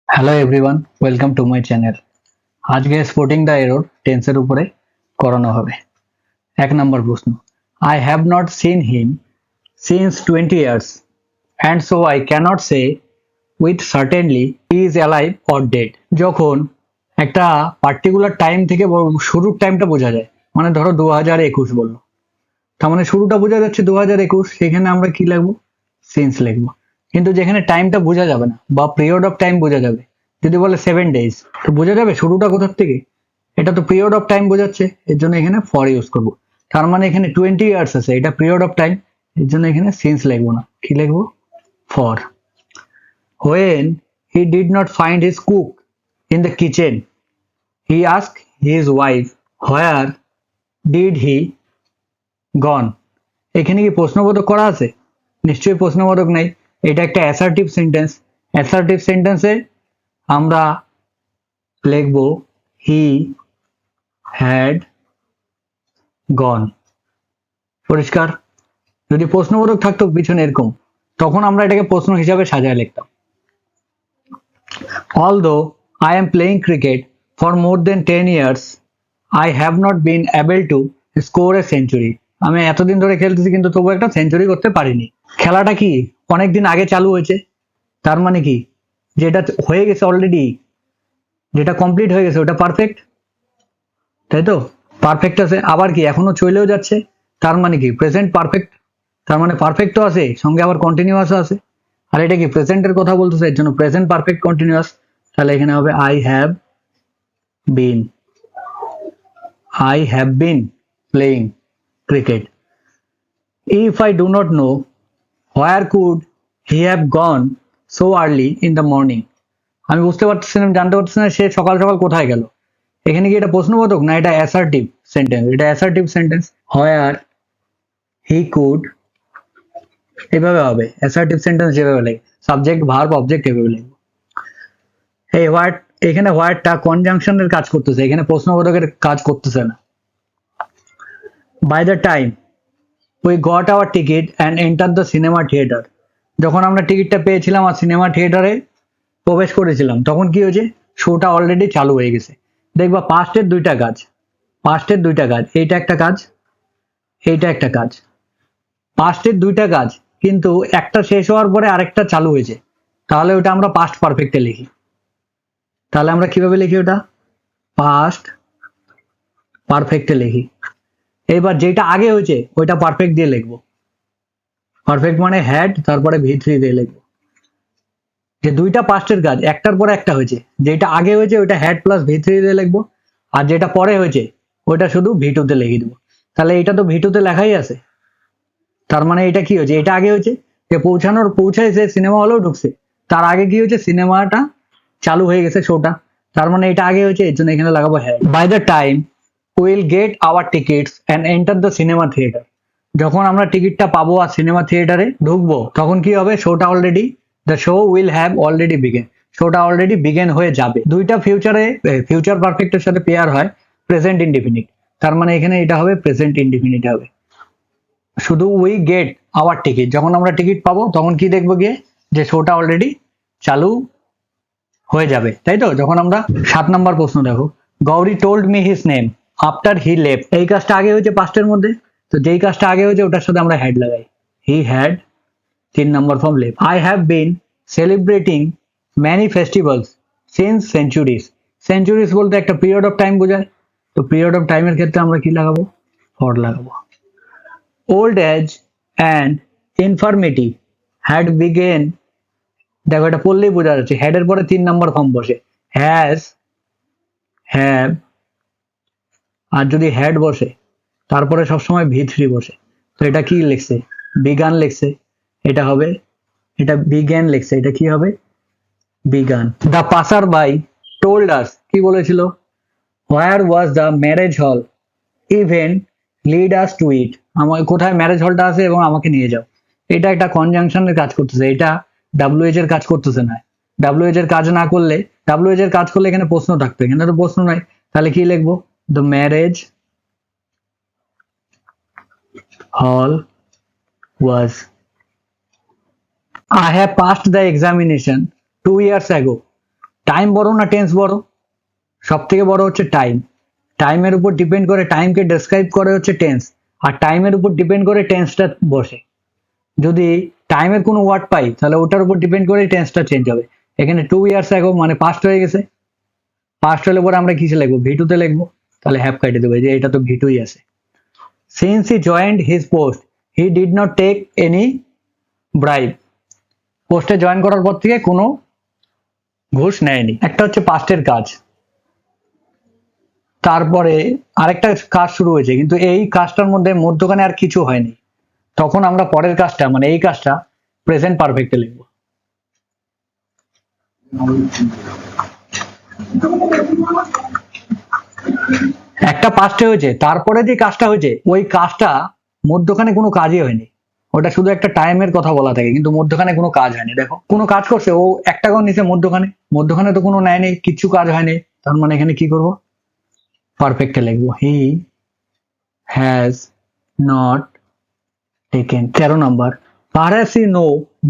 Hello everyone, welcome to my channel. আজকে spotting the error টেন্সের উপরে করানো হবে। 1 নম্বর প্রশ্ন, I have not seen him since 20 years and so I cannot say with certainly he is alive or dead. যখন একটা particular time থেকে শুরুর টাইমটা বোঝা যায়, মানে ধরো 2021 বললো, তার মানে শুরুটা বোঝা যাচ্ছে 2021, সেখানে আমরা কি লিখবো? সিন্স লিখবো। কিন্তু যেখানে টাইমটা বোঝা যাবে না বা পিরিয়ড অফ টাইম বোঝা যাবে, যদি বলে 7 days, তো বোঝা যাবে শুরুটা কোথার থেকে? এটা তো পিরিয়ড অফ টাইম বোঝাচ্ছে, এর জন্য এখানে ফর ইউজ করবো। তার মানে এখানে 20 years আছে, এটা পিরিয়ড অফ টাইম, এর জন্য এখানে সিন্স লিখবো না, কি লিখবো? For. When he did not find his cook in the kitchen, he asked his wife, where did he gone? এখানে কি প্রশ্নবোধক করা আছে? নিশ্চয়ই প্রশ্নবোধক নাই, এটা একটা অ্যাসার্টিভ সেন্টেন্স। অ্যাসার্টিভ সেন্টেন্সে আমরা লিখব হি হ্যাড গন। পরিষ্কার? যদি প্রশ্নবোধক থাকতো পিছনে এরকম, তখন আমরা এটাকে প্রশ্ন হিসাবে সাজায় লিখতাম। Although I am playing cricket for more than 10 years, I have not been able to score a century. আমি এতদিন ধরে খেলতেছি কিন্তু তবু একটা সেঞ্চুরি করতে পারিনি। খেলাটা কি অনেকদিন আগে চালু হয়েছে, তার মানে কি যেটা হয়ে গেছে অলরেডি, যেটা কমপ্লিট হয়ে গেছে ওটা পারফেক্ট, তাই তো? পারফেক্ট আছে, আবার কি এখনো চলেও যাচ্ছে, তার মানে কি প্রেজেন্ট পারফেক্ট। তার মানে পারফেক্ট তো আছে, সঙ্গে আবার কন্টিনিউয়াস আছে। আর এটা কি প্রেজেন্টের কথা বলতেছে, এর জন্য প্রেজেন্ট পারফেক্ট কন্টিনিউয়াস। তাহলে এখানে হবে been I have been playing cricket. If I do not know, where could he have gone so early in the morning. আমি বুঝতে পারতেছি না, জানতে পারতেছি না সে সকাল সকাল কোথায় গেল। এখানে কি এটা প্রশ্নবোধক না এটা অ্যাসার্টিভ সেন্টেন্স? এটা assertive sentence. Where he could, এভাবে হবে অ্যাসার্টিভ সেন্টেন্স, যেভাবে লাগে সাবজেক্ট ভার্ব অবজেক্ট এভাবে লাগবে। এই হোয়াট, এখানে হোয়াটটা কনজাংশনের কাজ করতেছে, এখানে প্রশ্নবোধকের কাজ করতেছে না। By the time we got our ticket and enter the cinema theatre. যখন আমরা টিকিটটা পেয়েছিলাম আর সিনেমা থিয়েটারে প্রবেশ করেছিলাম, তখন কি হয়েছে? শোটা অলরেডি চালু হয়ে গেছে। দেখবা পাস্টের দুইটা কাজ, পাস্টের দুইটা কাজ, এইটা একটা কাজ, এইটা একটা কাজ। পাস্টের দুইটা কাজ, কিন্তু একটা শেষ হওয়ার পরে আরেকটা চালু হয়েছে, তাহলে ওটা আমরা পাস্ট পারফেক্টে লিখি। তাহলে আমরা কিভাবে লিখি ওটা? পাস্ট পারফেক্টে লিখি। এবার যেটা আগে হয়েছে ওইটা পারফেক্ট দিয়ে লিখবো। পারফেক্ট মানে হ্যাড, তারপরে ভি3 দিয়ে লিখবো। যে দুইটা পাস্টের কাজ একটার পরে একটা হয়েছে, যেটা আগে হয়েছে ওইটা হ্যাড প্লাস ভি3 দিয়ে লিখবো, আর যেটা পরে হয়েছে ওইটা শুধু ভি2 তে লিখে দেবো। তাহলে এটা তো ভি2 তে লেখাই আছে, তার মানে এটা কি হয়েছে? এটা আগে হয়েছে, যে পৌঁছাইছে সিনেমা হলেও ঢুকছে, তার আগে কি হয়েছে? সিনেমাটা চালু হয়ে গেছে, শোটা। তার মানে এটা আগে হয়েছে, এর জন্য এখানে লাগাবো had. By the time will get our tickets and enter the cinema theatre. যখন আমরা টিকিটটা পাবো আর সিনেমা থিয়েটারে ঢুকবো, তখন কি হবে? শোটা already, the show will have already begin, শোটা অলরেডি বিগেন হয়ে যাবে। দুইটা ফিউচারে, ফিউচার পারফেক্টের সাথে পেয়ার হয় প্রেজেন্ট ইনডিফিনিট, তার মানে এখানে এটা হবে প্রেজেন্ট ইনডিফিনিট হবে। শুধু উই গেট আওয়ার টিকিট, যখন আমরা টিকিট পাবো তখন কি দেখবো গিয়ে? যে শোটা অলরেডি চালু হয়ে যাবে, তাই তো? যখন আমরা 7 নম্বর প্রশ্ন দেখো, Gauri told me his name after he left. এই কাজটা আগে হয়েছে পাস্টের মধ্যে, তো যেই কাজটা আগে হয়েছে ওটার সাথে আমরা হ্যাড লাগাই, he had. 3 number form left. I have been celebrating many festivals since centuries. Centuries বলতে একটা পিরিয়ড অফ টাইম বোঝায়, তো পিরিয়ড অফ টাইমের ক্ষেত্রে আমরা কি লাগাবো? ফর লাগাবো। Old age and infirmity had begin, দেখো এটা পড়লেই বোঝা যাচ্ছে, হ্যাড এর পরে 3 নম্বর ফর্ম বসে, হ্যাজ, হ্যাভ, আর যদি হ্যাড বসে তারপরে সবসময় ভি3 বসে, তো এটা কি লিখছে? বিগান লিখছে, এটা হবে, এটা বিজ্ঞান লিখছে, এটা কি হবে? Began. The passer by told us, কি বলেছিল? Where was the marriage hall event lead us to it. আমার কোথায় ম্যারেজ হলটা আছে এবং আমাকে নিয়ে যাও। এটা একটা কনজাংশনের কাজ করতেছে, এটা ডাব্লিউএইচ এর কাজ করতেছে না। ডাব্লিউএইচ এর কাজ না করলে, ডাব্লিউএইচ এর কাজ করলে এখানে প্রশ্ন থাকতো, এখানে তো প্রশ্ন নাই, তাহলে কি লিখবো? দ্য ম্যারেজ হল ওয়াজ। I have passed the examination 2 years ago. Time বড় না টেন্স বড়? সব থেকে বড় হচ্ছে টাইম। টাইমের উপর ডিপেন্ড করে, টাইমকে ডেসক্রাইব করে হচ্ছে টেন্স, আর টাইমের উপর ডিপেন্ড করে টেন্সটা বসে। যদি টাইমের কোনো ওয়ার্ড পাই তাহলে ওটার উপর ডিপেন্ড করে টেন্সটা চেঞ্জ হবে। এখানে 2 ইয়ার্স অ্যাগো মানে পাস্ট হয়ে গেছে, পাস্ট হলে পরে আমরা কিসে লিখবো? ভি2 তে লিখবো, তাহলে হ্যাভ কেটে দেবো, যে এটা তো ভি2ই আছে। Since he joined his post he did not take any bribe. পোস্টে জয়েন করার পর থেকে কোনো ঘুষ নেয়নি। একটা হচ্ছে পাস্টের কাজ, তারপরে আরেকটা কাজ শুরু হয়েছে, কিন্তু এই কাজটার মধ্যে মধ্যখানে আর কিছু হয়নি, তখন আমরা পরের কাজটা মানে এই কাজটা প্রেজেন্ট পারফেক্টে লিখবো। একটা পাস্টে হয়েছে, তারপরে যে কাজটা হয়েছে ওই কাজটা মধ্যখানে কোনো কাজই হয়নি, ওটা শুধু একটা টাইমের কথা বলা থাকে, কিন্তু মধ্যখানে কোনো কাজ হয়নি। দেখো কোনো কাজ করছে ও, একটা কোন নিচে মধ্যখানে, মধ্যখানে তো কোনো নেয়নি, কিচ্ছু কাজ হয়নি, তার মানে এখানে কি করব? পারফেক্টে লিখবো, he has not taken. 13 number, perhaps you know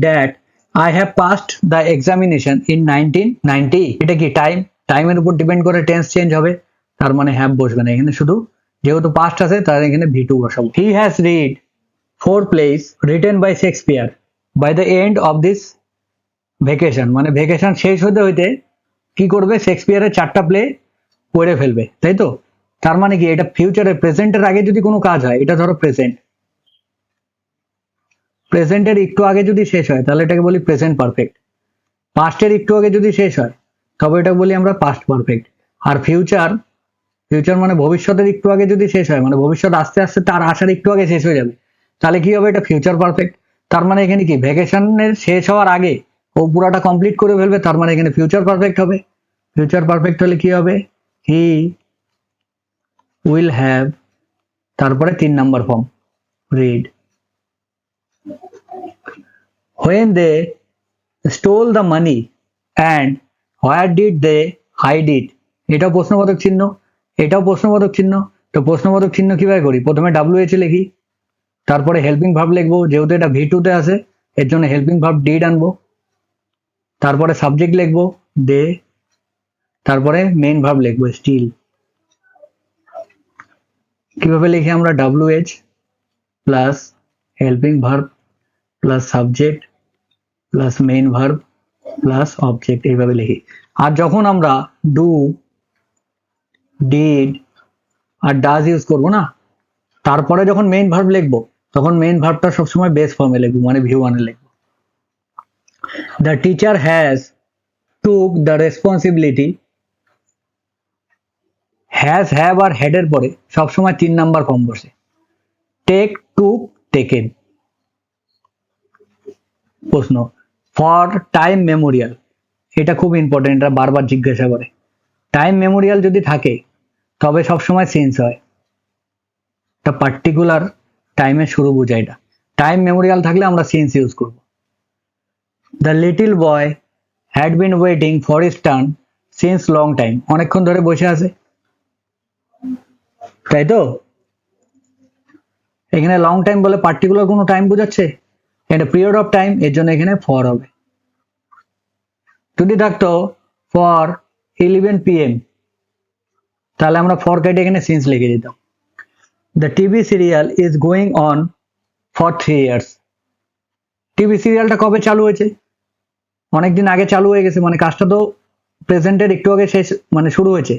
that I have passed the examination in 1990। এটা কি টাইম? টাইমের উপর ডিপেন্ড করে টেন্স চেঞ্জ হবে, তার মানে হ্যাভ বসবে না এখানে, শুধু যেহেতু পাস্ট আছে তার এখানে ভি2 বসাবো। He has read 4 plays written by Shakespeare by the end of this vacation। মানে ভেকেশন শেষ হতে হইতে কি করবে? শেক্সপিয়ারের 4টা প্লে পড়ে ফেলবে, তাই তো? তার মানে কি এটা ফিউচারে, প্রেজেন্টের আগে যদি কোনো কাজ হয়, এটা ধরো প্রেজেন্ট, প্রেজেন্টের একটু আগে যদি শেষ হয় তাহলে এটাকে বলি প্রেজেন্ট পারফেক্ট। পাস্টের একটু আগে যদি শেষ হয় তবে এটা বলি আমরা পাস্ট পারফেক্ট। আর ফিউচার, ফিউচার মানে ভবিষ্যতের একটু আগে যদি শেষ হয়, মানে ভবিষ্যৎ আস্তে আস্তে তার আসার একটু আগে শেষ হয়ে যাবে, তাহলে কি হবে? এটা ফিউচার পারফেক্ট। তার মানে এখানে কি ভ্যাকেশনের শেষ হওয়ার আগে ও পুরাটা কমপ্লিট করে ফেলবে, তার মানে এখানে ফিউচার পারফেক্ট হবে। ফিউচার পারফেক্ট হলে কি হবে? হি উইল হ্যাভ, তারপরে 3 number form read. when they stole the money and where did they hide it। এটাও প্রশ্নবোধক চিহ্ন, এটাও প্রশ্নবোধক চিহ্ন। তো প্রশ্নবোধক চিহ্ন কিভাবে করি? প্রথমে WH লিখি, তারপরে হেল্পিং ভার্ব লিখবো, যেহেতু এটা ভি2 তে আছে এর জন্য হেল্পিং ভার্ব ডিড আনবো, তারপরে সাবজেক্ট লিখবো দে, তারপরে মেইন ভার্ব লিখবো স্টিল। কিভাবে লিখি আমরা? WH plus helping verb plus subject plus main verb plus object, এইভাবে লিখি। আর যখন আমরা ডু, ডিড আর ডাজ ইউজ করবো না, তারপরে যখন মেইন ভার্ব লিখবো তখন মেইন ভার্বটা সবসময় বেস ফর্মে লিখবো, মানে ভি1 এ লিখবো। The teacher has took the responsibility. Has, have আর হ্যাড এর পরে সবসময় 3 নাম্বার ফর্ম বসে, টেক, টুক, টেকেন। প্রশ্ন, ফর টাইম মেমোরিয়াল, এটা খুব ইম্পর্টেন্ট, এটা বারবার জিজ্ঞাসা করে। টাইম মেমোরিয়াল যদি থাকে তবে সবসময় সিন্স হয়, এটা পার্টিকুলার টাইমের শুরু বোঝায়। এটা টাইম মেমোরিয়াল থাকলে আমরা সিন্স ইউজ করব। The little boy had been waiting for his turn since long time. অনেকক্ষণ ধরে বসে আছে, তাই তো? এখানে লং টাইম বলে পার্টিকুলার কোনো টাইম বোঝাচ্ছে, এটা পিরিয়ড অফ টাইম, এর জন্য এখানে ফর হবে। যদি থাকতো ফর 11 PM তাহলে আমরা ফর কেটে এখানে সিন্স লিখে দিতাম। The TV serial is going on for 3 years। TV সিরিয়ালটা কবে চালু হয়েছে? অনেকদিন আগে চালু হয়ে গেছে, মানে কাজটা তো প্রেজেন্টের একটু আগে শেষ, মানে শুরু হয়েছে,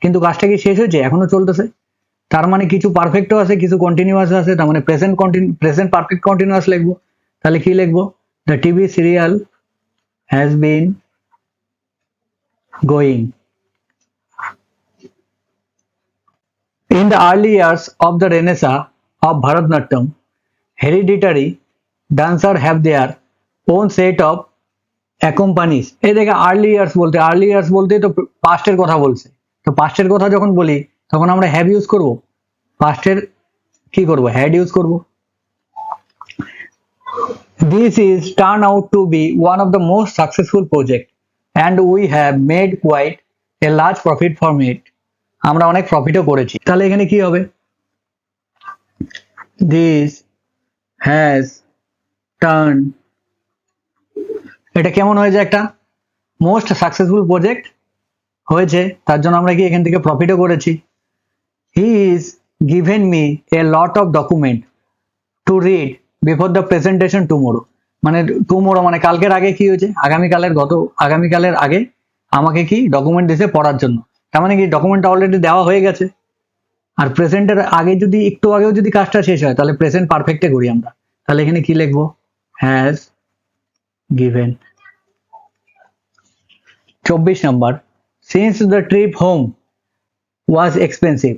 কিন্তু কাজটা কি শেষ হয়েছে? এখনো চলতেছে। তার মানে কিছু পারফেক্টও আছে, কিছু কন্টিনিউয়াস আছে, তার মানে প্রেজেন্ট পারফেক্ট কন্টিনিউয়াস লিখবো। তাহলে কি লিখবো? The TV serial has been going. In the early years of the Renaissance of Bharatanatyam, hereditary dancers have their own set of accompanies। এই দেখে আর্লি ইয়ার্স বলতে, আর্লি ইয়ার্স বলতে তো পাস্টের কথা বলছে, তো পাস্টের কথা যখন বলি তখন আমরা হ্যাভ ইউজ করব, পাস্টের কি করব? হ্যাড ইউজ করব। This is turned out to be one of the most successful project and we have made quite a large profit from it। আমরা অনেক প্রফিটও করেছি। তাহলে এখানে কি হবে? This has turned, এটা কেমন হয়ে যায়? একটা মোস্ট সাকসেসফুল প্রজেক্ট হয়েছে, তার জন্য আমরা কি এখান থেকে প্রফিটও করেছি। He is given me a lot of document to read before the presentation tomorrow. মানে টুমোরো মানে কালকের আগে কি হয়েছে, আগামীকালের আগে আমাকে কি ডকুমেন্ট দিয়েছে পড়ার জন্য। তার মানে কি ডকুমেন্টটা অলরেডি দেওয়া হয়ে গেছে। আর প্রেজেন্টের আগে যদি একটু আগেও যদি কাজটা শেষ হয় তাহলে প্রেজেন্ট পারফেক্টে করি আমরা। তাহলে এখানে কি লিখবো, has given. 24 number, since the trip whom was expensive.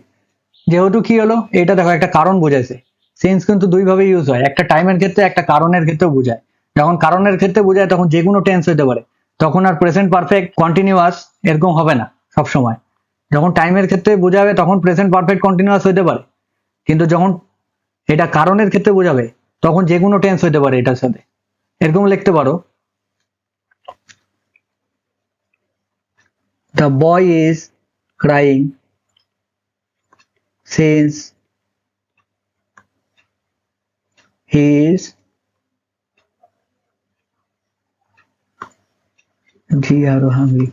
যেহেতু কি হলো, এটা দেখো একটা কারণ বোঝাইছে। সিন্স কিন্তু দুইভাবে ইউজ হয়, একটা টাইমের ক্ষেত্রে একটা কারণের ক্ষেত্রেও বোঝায়। যখন কারণের ক্ষেত্রে বোঝায় তখন যে কোনো টেন্স হতে পারে, তখন আর প্রেজেন্ট পারফেক্ট কন্টিনিউয়াস এরকম হবে না সব সময়। যখন টাইমের ক্ষেত্রে বোঝাবে তখন প্রেজেন্ট পারফেক্ট কন্টিনিউয়াস হতে পারে, কিন্তু যখন এটা কারণের ক্ষেত্রে বোঝাবে তখন যে কোনো টেন্স হতে পারে এটার সাথে। এরকম লিখতে পারো, the boy is crying since he is hungry.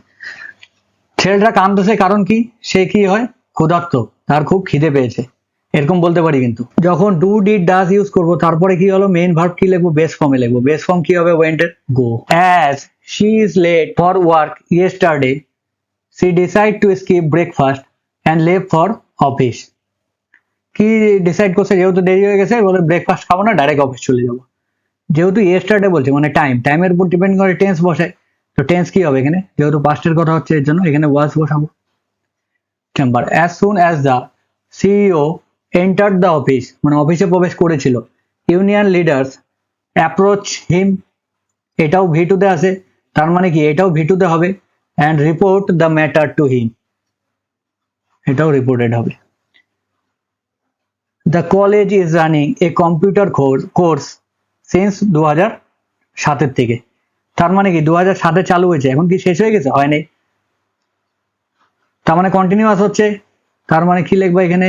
ছেলেটা কাঁদতেছে কারণ কি, সে কি হয়, ক্ষুধার্ত, তার খুব খিদে পেয়েছে, এরকম বলতে পারি। কিন্তু যখন ডু ডিড ডাজ ইউজ করব তারপরে কি হলো, মেইন ভার্ব কি লিখবো, বেস ফর্মে লিখবো। বেস ফর্ম কি হবে, ওয়েন্ট এর go. As she is late for work yesterday she decide to skip breakfast and leave for office. কি ডিসাইড করছে, যেহেতু দেরি হয়ে গেছে বলে ব্রেকফাস্ট খাবো না, ডাইরেক্ট অফিস চলে যাবো। যেহেতু ইয়েস্টারডে বলছে মানে টাইমের উপর ডিপেন্ড করে টেন্স বসে, তো টেন্স কি হবে এখানে, যেহেতু পাস্টের কথা হচ্ছে এর জন্য এখানে ওয়াজ বসাবো। Number, as soon as the CEO entered the office, মানে অফিসে প্রবেশ করেছিল, ইউনিয়ন লিডার্স অ্যাপ্রোচ হিম, এটাও ভিটুতে আছে, তার মানে কি এটাও ভিটুতে হবে। And report the matter to him, এটাও রিপোর্টেড হবে। The college is running a computer course since 2007 থেকে। তার মানে কি 2007 চালু হয়েছে, এখন কি শেষ হয়ে গেছে, হয়নি, তার মানে কন্টিনিউয়াস হচ্ছে। তার মানে কি লিখবো এখানে,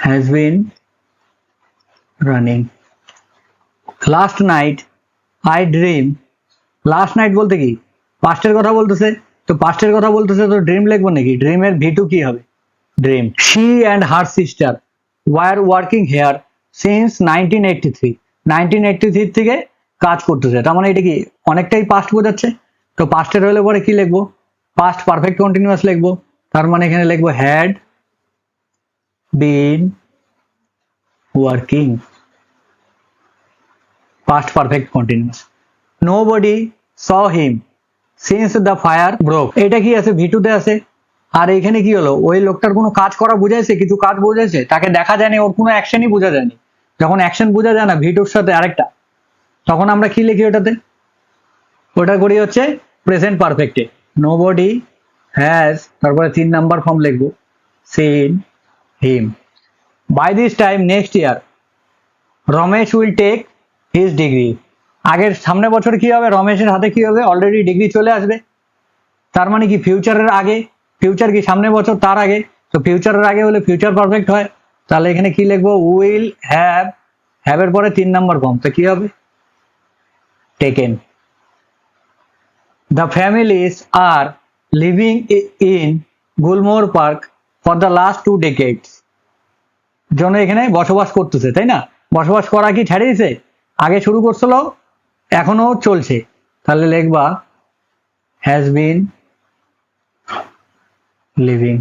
has been running. Last night I dream, last night বলতে কি পাস্টের কথা বলতেছে, তো পাস্টের কথা বলতেছে তো ড্রিম লিখবো নাকি, ড্রিমের ভিটু কি হবে, dream. She and her sister were working here since 1983, 1983 থেকে কাজ করতেছে। তার মানে এটা কি অনেকটাই পাস্ট বোঝাচ্ছে, তো পাস্টের হলে পরে কি লিখবো, পাস্ট পারফেক্ট কন্টিনিউয়াস লিখবো। তার মানে এখানে লিখবো had been working, past perfect continuous. Nobody saw him since the fire broke, এটা কি আছে, ভিটুতে আছে। আর এখানে কি হলো, ওই লোকটার কোনো কাজ করা বুঝাইছে, কিছু কাজ বুঝাইছে, তাকে দেখা যায়নি, ওর কোনো অ্যাকশনই বোঝা যায়নি। যখন অ্যাকশন বোঝা যায় না ভিটুর সাথে আরেকটা, তখন আমরা কি লিখি ওটাতে, ওটা করি হচ্ছে প্রেজেন্ট পারফেক্টে। নোবডি হ্যাজ, তারপরে 3 নাম্বার ফর্ম লিখবো, seen him. By this time next year Ramesh will take his degree, আগের সামনে বছর কি হবে, রমেশের হাতে কি হবে, অলরেডি ডিগ্রি চলে আসবে। তার মানে কি ফিউচারের আগে, ফিউচার কি সামনে বছর, তার আগে, তো ফিউচারের আগে হলে ফিউচার পারফেক্ট হয়। তাহলে এখানে কি লিখবো, উইল হ্যাভ, হ্যাভ এর পরে 3 নাম্বার ফর্ম, তো কি হবে, taken. The families are living in Gulmohar Park for the last 2 decades, জন্য এখানে বসবাস করতেছে, তাই না, বসবাস করা কি ছেড়ে দিছে, আগে শুরু করছিল এখনো চলছে, তাহলে লিখবা has been living.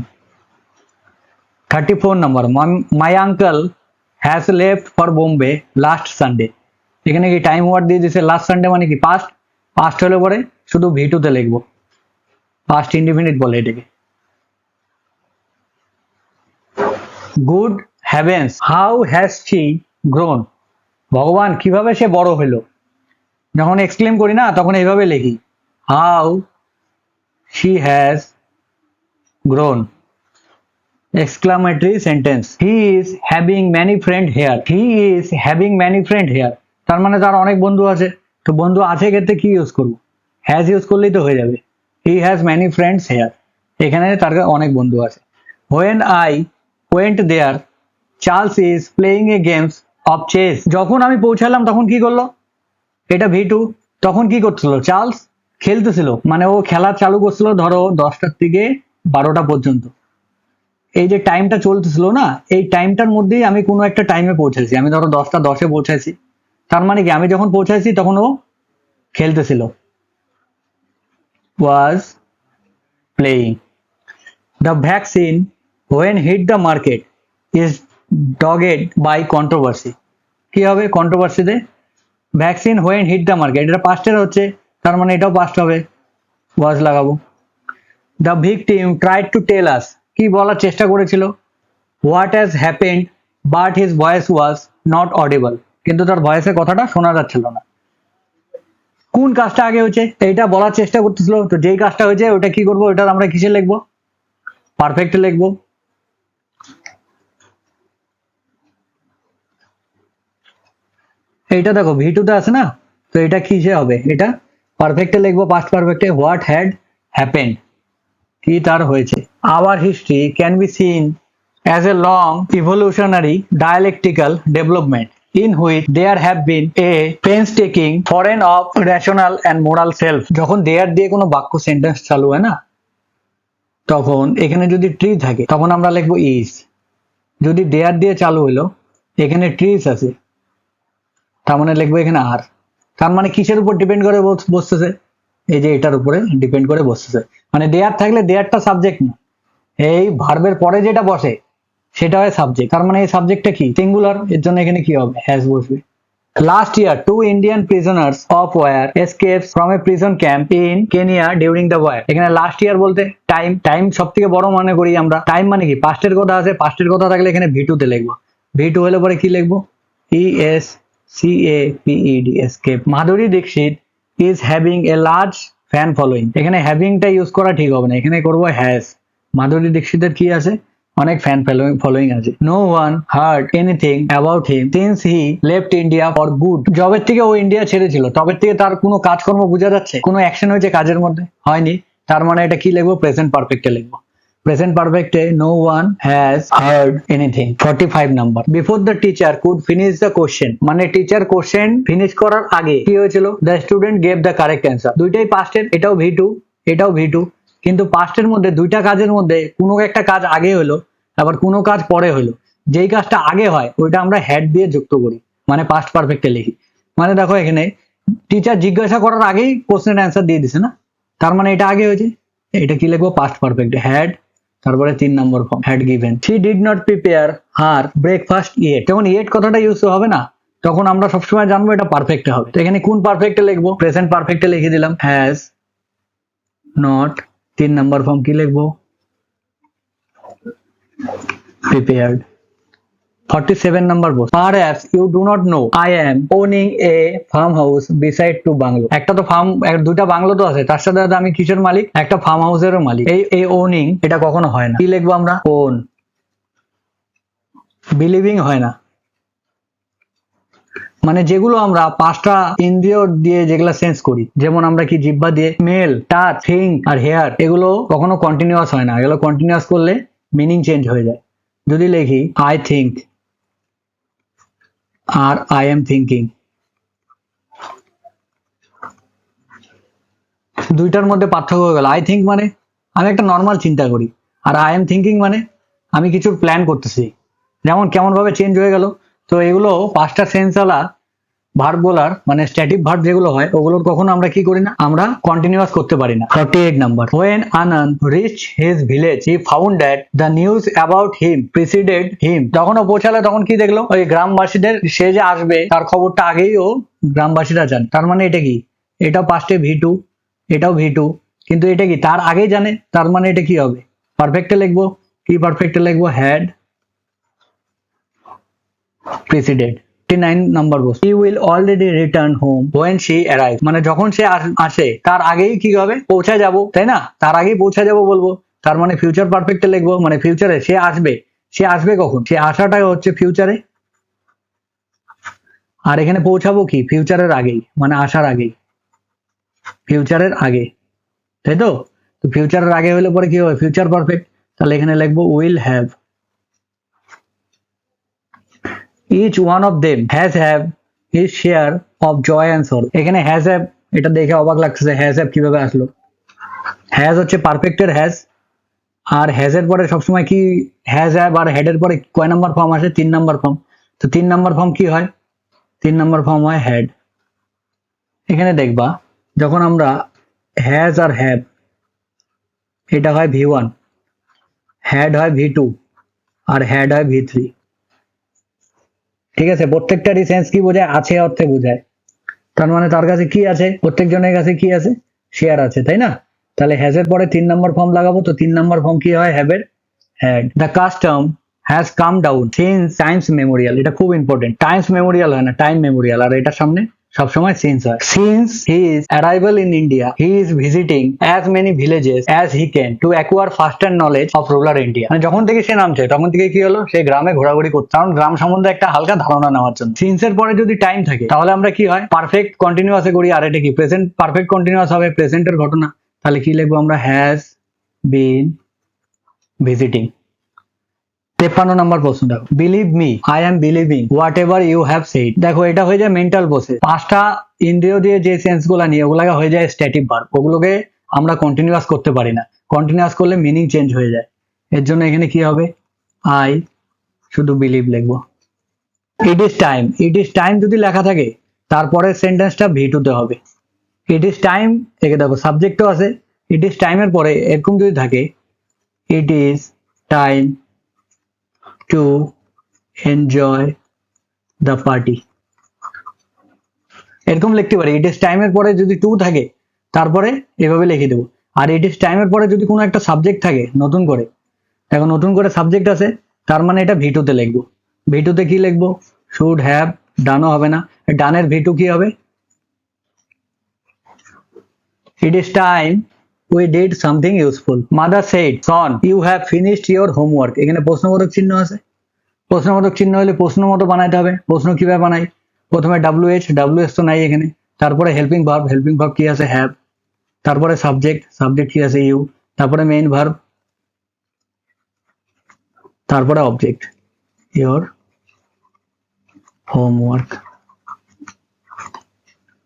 34 number, my uncle has left for Bombay last Sunday, এখানে কি টাইম ওয়ার্ড দিয়ে দিছে, লাস্ট সানডে মানে কি পাস্ট, পাস্ট হলে পরে শুধু ভিটুতে লিখবো, পাস্ট ইনডিফিনিট বলে এটাকে। Good heavens how has she grown, ভগবান কিভাবে সে বড় হলো, যখন এক্সক্লেম করি না তখন এইভাবে লিখি, how she has grown, exclamatory sentence. He is having many friend here, he is having many friend here, তার মানে তার অনেক বন্ধু আছে, তো বন্ধু আছে ক্ষেত্রে কি ইউজ করব, হ্যাজ ইউজ করলেই তো হয়ে যাবে, he has many friends here, এখানে তার অনেক বন্ধু আছে। when I went there Charles is playing a games of chess, যখন আমি পৌঁছালাম তখন কি করলো, এটা V2, তখন কি করছিল? চার্লস খেলতেছিল, মানে ও খেলা চালু করছিল ধরো 10টার থেকে 12টা পর্যন্ত। এই যে টাইমটা চলতেছিল না, এই টাইমটার মধ্যেই আমি কোনো একটা টাইমে পৌঁছেছি। আমি ধরো 10টা 10-এ পৌঁছাইছি, তার মানে কি আমি যখন পৌঁছাইছি তখন ও খেলতেছিল, was playing. The vaccine when hit the market is dogged by controversy। কি হবে কন্ট্রোভার্সিতে? Vaccine when hit the market, এটা পাস্টের হচ্ছে, তার মানে এটাও পাস্ট হবে, ওয়াজ লাগাবো। The victim tried to tell us, কি বলার চেষ্টা করেছিল? What has happened but his voice was not audible, কিন্তু তার ভয়েসের কথাটা শোনা যাচ্ছিল না। কোন কাজটা আগে হয়েছে এইটা বলার চেষ্টা করতেছিল, তো যেই কাজটা হয়েছে ওটা কি করবো? ওটা আমরা কিসে লিখবো? পারফেক্টে লিখবো। এইটা দেখো V2 তে আছে না, তো এটা কিসে হবে? এটা পারফেক্টে লিখবো, পাস্ট পারফেক্টে। হোয়াট হ্যাড হ্যাপেন্ড, কি তার হয়েছে। Hour history can be seen as a long evolutionary dialectical development in which there have been a painstaking foreign of rational and moral self। যখন there দিয়ে কোনো বাক্য সেন্টেন্স চালু হয় না, তখন এখানে যদি ট্রি থাকে তখন আমরা লিখবো is। যদি there দিয়ে চালু হলো, এখানে ট্রিজ আছে, তার মানে লিখবো এখানে আর। তার মানে কিসের উপর ডিপেন্ড করে বসতেছে? এই যে এটার উপরে ডিপেন্ড করে বসতেছে। মানে দেয়ার থাকলে দেয়ারটা সাবজেক্ট না, এই ভার্বের পরে যেটা বসে সেটা হয় সাবজেক্ট। তার মানে এই সাবজেক্টটা কি? সিঙ্গুলার, এর জন্য এখানে কি হবে? হ্যাজ বসবে। Last year 2 Indian prisoners of war escapes from a prison camp in Kenya during the war. এখানে লাস্ট ইয়ার বলতে টাইম, টাইম সব থেকে বড় মনে করি আমরা। টাইম মানে কি? পাস্টের কথা আছে, পাস্টের কথা থাকলে এখানে V2 তে লিখবো। V2 হলে পরে কি লিখবো? ESCAPED, escape। Madhuri Dixit is having a large fan following. এখানে হ্যাভিংটা ইউজ করা ঠিক হবে না, এখানে করবো হ্যাজ। মাধুরী দীক্ষিতের কি আছে? অনেক ফ্যান ফলোইং আছে। No one heard anything about him since he left India for good. জবের থেকে ও ইন্ডিয়া ছেড়েছিল, তবের থেকে তার কোনো কাজকর্ম বোঝা যাচ্ছে? কোনো অ্যাকশন হয়েছে কাজের মধ্যে? হয়নি। তার মানে এটা কি লিখবো? প্রেজেন্ট পারফেক্টে লিখবো। প্রেজেন্ট পারফেক্টে no one has heard anything. 45 number. Before the teacher could finish the question, মানে টিচার কোশ্চেন ফিনিশ করার আগে কি হয়েছিল? The student gave the correct answer. দুইটাই পাস্টের, এটাও V2, এটাও V2, কিন্তু পাস্টের মধ্যে দুইটা কাজের মধ্যে কোনো একটা কাজ আগে হলো, আবার কোনো কাজ পরে হলো। যেই কাজটা আগে হয় ওইটা আমরা হ্যাড দিয়ে যুক্ত করি, মানে পাস্ট পারফেক্টে লিখি। মানে দেখো এখানে টিচার জিজ্ঞাসা করার আগেই কোশ্চেনের অ্যান্সার দিয়ে দিছে না, তার মানে এটা আগে হয়েছে। এটা কি লিখবো? পাস্ট পারফেক্ট, হ্যাড, তারপরে 3 number form had given. She did not prepare her breakfast yet. যখন ইয়েট কথাটা ইউজ হবে না, তখন আমরা সবসময় জানবো এটা পারফেক্টে হবে। তো এখানে কোন পারফেক্টে লিখবো? প্রেজেন্ট পারফেক্টে লিখে দিলাম হ্যাজ নট। 3 নম্বর ফর্ম কি লিখবো? prepared। 47 number boss। Perhaps you do not know I am owning a farmhouse beside two bungalow। একটা তো ফার্ম, দুইটা বাংলো তো আছে, তার সাথে আমি কিসের মালিক? একটা ফার্ম হাউসেরও মালিক। এই ওনিং এটা কখনো হয় না। কি লিখবো আমরা? ওন। বিলিভিং হয় না। মানে যেগুলো আমরা 5টা ইন্দ্রিয় দিয়ে যেগুলো সেন্স করি, যেমন আমরা কি জিহ্বা দিয়ে স্মেল, টাচ, থিঙ্ক আর হেয়ার, এগুলো কখনো কন্টিনিউয়াস হয় না। এগুলো কন্টিনিউয়াস করলে মিনিং চেঞ্জ হয়ে যায়। যদি লিখি আই থিঙ্ক আর আই এম থিঙ্কিং, দুইটার মধ্যে পার্থক্য হয়ে গেল। আই থিঙ্ক মানে আমি একটা নর্মাল চিন্তা করি, আর আই এম থিঙ্কিং মানে আমি কিছু প্ল্যান করতেছি। যেমন কেমন ভাবে চেঞ্জ হয়ে গেল। তো এগুলো 5টা সেন্সওয়ালা ভার্ব বলার, মানে স্ট্যাটিক ভার্ব যেগুলো হয়, ওগুলোর কখনো আমরা কি করি না? আমরা কন্টিনিউয়াস করতে পারি না। 48 number. When Anand reached his village he found that the news about him preceded him। যখন ও পৌঁছালো তখন কি দেখলো? ওই গ্রামবাসীদের, সে যে আসবে তার খবরটা আগেই ও গ্রামবাসীরা জানে। তার মানে এটা কি? এটাও পাস্টে V2, এটাও V2, কিন্তু এটা কি তার আগেই জানে। তার মানে এটা কি হবে? পারফেক্টে লিখবো। কি পারফেক্টে লিখবো? Had preceded। 49 number boss. He will already return home when she arrives। মানে যখন সে আসে তার আগেই কি হবে? পৌঁছে যাব, তাই না? তার আগেই পৌঁছে যাব বলবো। তার মানে ফিউচার পারফেক্টে লিখবো, মানে ফিউচারে সে আসবে। সে আসবে কখন? সে আসাটাই হচ্ছে ফিউচারে, আর এখানে পৌঁছাবো কি? ফিউচারের আগেই, মানে আসার আগেই, ফিউচারের আগে, তাই তো? তো ফিউচারের আগে হলে পরে কি হবে? Future perfect. তাহলে এখানে লিখবো will have. Each one of them has have his share of joy and sorrow। এখানে has have এটা দেখে অবাক লাগতেছে হ্যাজ হ্যাভ কিভাবে আসলো। হ্যাজ হচ্ছে পারফেক্টের হ্যাজ, আর হ্যাজ এর পরে সবসময় কি হ্যাজ হ্যাভ আর হেড এর পরে কয় নাম্বার ফর্ম আসে? 3 নাম্বার ফর্ম। তো 3 নাম্বার ফর্ম কি হয়? 3 নাম্বার ফর্ম হয় হ্যাড। এখানে দেখবা যখন আমরা হ্যাজ আর হ্যাভ, এটা হয় V1, হ্যাড হয় V2 আর হ্যাড হয় V3। ঠিক আছে, প্রত্যেকটারই সেন্স কি বোঝায়? আছে অর্থে বোঝায়। তার মানে তার কাছে কি আছে? প্রত্যেকজনের কাছে কি আছে? শেয়ার আছে, তাই না? তাহলে হ্যাজ এর পরে 3 নাম্বার ফর্ম লাগাবো, তো 3 নাম্বার ফর্ম কি হয়? হ্যাভ এর had. The custom has come down since times memorial. এটা খুব ইম্পর্টেন্ট, টাইমস মেমোরিয়াল হয় না, টাইম মেমোরিয়াল, আর এটার সামনে সবসময় সিন্স হয়। Since his arrival in India he is visiting as many villages as he can to acquire ফাস্টার knowledge of rural India. মানে যখন থেকে সে নামছে তখন থেকে কি হলো? সে গ্রামে ঘোরাঘুরি করছে, কারণ গ্রাম সম্বন্ধে একটা হালকা ধারণা নেওয়ার জন্য। সিন্স এর পরে যদি টাইম থাকে তাহলে আমরা কি হয়? পারফেক্ট কন্টিনিউয়াসে করি, আর এটা কি প্রেজেন্ট পারফেক্ট কন্টিনিউয়াস হবে, প্রেজেন্টের ঘটনা। তাহলে কি লিখবো আমরা? Has been visiting. 53 নম্বর প্রশ্ন দেখো, believe me I am believing whatever you have said. দেখো এটা হয়ে যায় মেন্টাল প্রসেস। 5টা ইন্দ্রিয় দিয়ে যে সেন্স গুলা নিয়ে ওগুলাকে হয়ে যায় স্ট্যাটিক ভার্ব, ওগুলোকে আমরা কন্টিনিউয়াস করতে পারি না। কন্টিনিউয়াস করলে মিনিং চেঞ্জ হয়ে যায়। এর জন্য এখানে কি হবে? আই শুধু বিলিভ লিখবো। ইট is time, it is time যদি লেখা থাকে তারপরে সেন্টেন্সটা V2 তে হবে। ইট ইজ টাইম, একে দেখো সাবজেক্টও আছে, ইট ইজ টাইমের পরে এরকম যদি থাকে, ইট is time to enjoy the party, এরকম লিখতে পারি। ইট ইজ টাইমের পরে যদি টু থাকে তারপরে এভাবে লিখে দেবো। আর ইট ইজ টাইমের পরে যদি কোনো একটা সাবজেক্ট থাকে নতুন করে, দেখো নতুন করে সাবজেক্ট আছে, তার মানে এটা V2 তে লিখবো। V2 তে কি লিখবো? শুড হ্যাভ, ডানও হবে না, ডানের V2 কি হবে? It is time we did something useful. Mother said son you have finished your homework. এখানে প্রশ্নবোধক চিহ্ন আছে, প্রশ্নবোধক চিহ্ন হলে প্রশ্ন মতো বানাইতে হবে। প্রশ্ন কিভাবে বানাই? প্রথমে WH তো নাই এখানে, তারপরে হেল্পিং ভার্ব কি আছে? হ্যাভ, তারপরে সাবজেক্ট কি আছে? ইউ, তারপরে মেইন ভার্ব, তারপরে object your homework.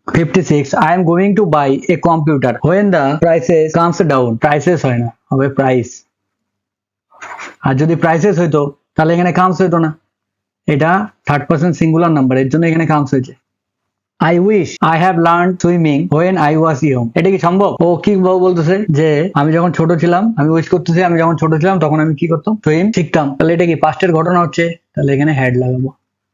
56 I am going to buy a computer when the prices comes down। prices হয় না, হবে প্রাইস। আর যদি প্রাইসেস হইতো তাহলে এখানে কামস হইতো না, এটা থার্ড পারসন সিঙ্গুলার নাম্বার, এর জন্য এখানে কামস হয়েছে। I wish I have learned swimming when I was young। এটা কি সম্ভব? ও কি বলতেছে যে আমি যখন ছোট ছিলাম, আমি উইশ করতেছি আমি যখন ছোট ছিলাম তখন আমি কি করতাম? সুইম শিখতাম। তাহলে এটা কি পাস্টের ঘটনা হচ্ছে, তাহলে এখানে হ্যাড লাগাবো।